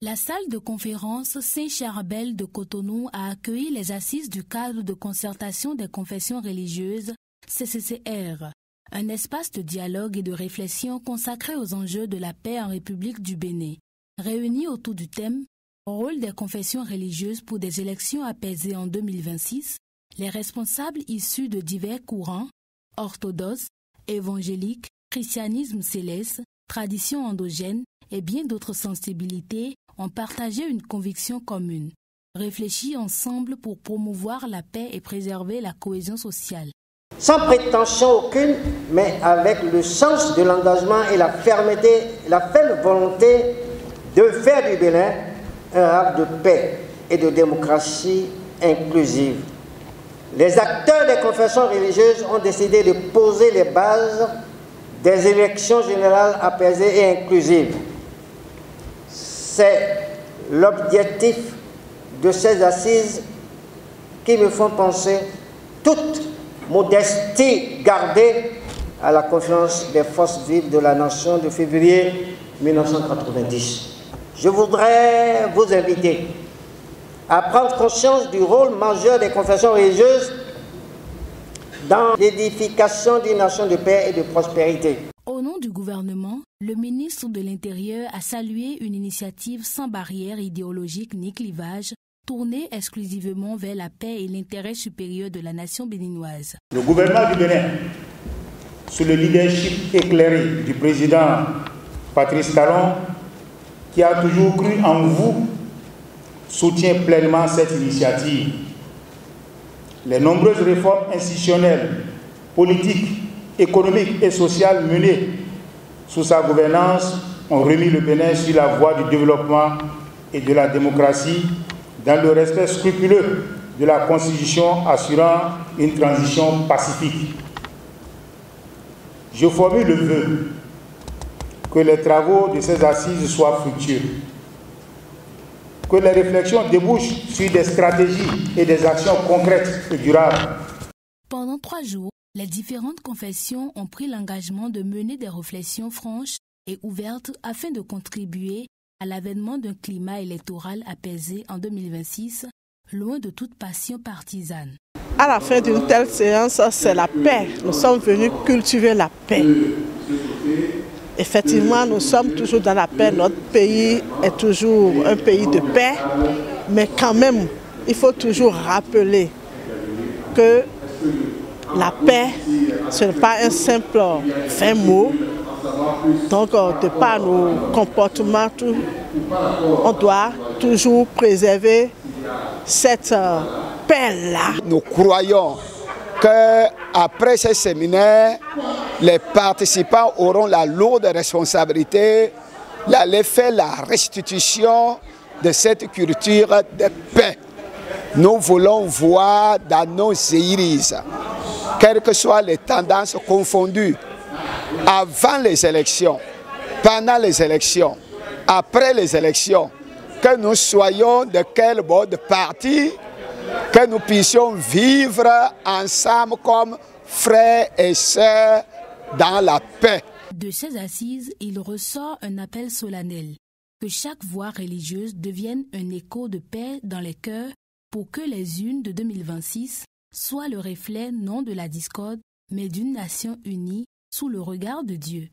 La salle de conférence Saint-Charbel de Cotonou a accueilli les assises du cadre de concertation des confessions religieuses, CCCR, un espace de dialogue et de réflexion consacré aux enjeux de la paix en République du Bénin. Réunis autour du thème « Rôle des confessions religieuses pour des élections apaisées en 2026 », les responsables issus de divers courants, orthodoxes, évangéliques, christianisme céleste, traditions endogènes et bien d'autres sensibilités ont partagé une conviction commune. Réfléchir ensemble pour promouvoir la paix et préserver la cohésion sociale. Sans prétention aucune, mais avec le sens de l'engagement et la fermeté, la ferme volonté de faire du Bénin un havre de paix et de démocratie inclusive. Les acteurs des confessions religieuses ont décidé de poser les bases des élections générales apaisées et inclusives. C'est l'objectif de ces assises qui me font penser, toute modestie gardée, à la conférence des forces vives de la nation de février 1990. Je voudrais vous inviter à prendre conscience du rôle majeur des confessions religieuses dans l'édification d'une nation de paix et de prospérité. Au nom du gouvernement, le ministre de l'Intérieur a salué une initiative sans barrière idéologique ni clivage, tournée exclusivement vers la paix et l'intérêt supérieur de la nation béninoise. Le gouvernement du Bénin, sous le leadership éclairé du président Patrice Talon, qui a toujours cru en vous, soutient pleinement cette initiative. Les nombreuses réformes institutionnelles, politiques, économiques et sociales menées sous sa gouvernance ont remis le Bénin sur la voie du développement et de la démocratie dans le respect scrupuleux de la Constitution assurant une transition pacifique. Je formule le vœu que les travaux de ces assises soient fructueux, que les réflexions débouchent sur des stratégies et des actions concrètes et durables. Pendant 3 jours, les différentes confessions ont pris l'engagement de mener des réflexions franches et ouvertes afin de contribuer à l'avènement d'un climat électoral apaisé en 2026, loin de toute passion partisane. À la fin d'une telle séance, c'est la paix. Nous sommes venus cultiver la paix. Effectivement, nous sommes toujours dans la paix. Notre pays est toujours un pays de paix. Mais quand même, il faut toujours rappeler que la paix, ce n'est pas un simple fin mot. Donc, de par nos comportements, on doit toujours préserver cette paix-là. Nous croyons qu'après ces séminaires, les participants auront la lourde responsabilité d'aller faire la restitution de cette culture de paix. Nous voulons voir dans nos iris, quelles que soient les tendances confondues, avant les élections, pendant les élections, après les élections, que nous soyons de quel bord de parti, que nous puissions vivre ensemble comme frères et sœurs dans la paix. De ces assises, il ressort un appel solennel, que chaque voix religieuse devienne un écho de paix dans les cœurs pour que les unes de 2026 soient le reflet non de la discorde, mais d'une nation unie sous le regard de Dieu.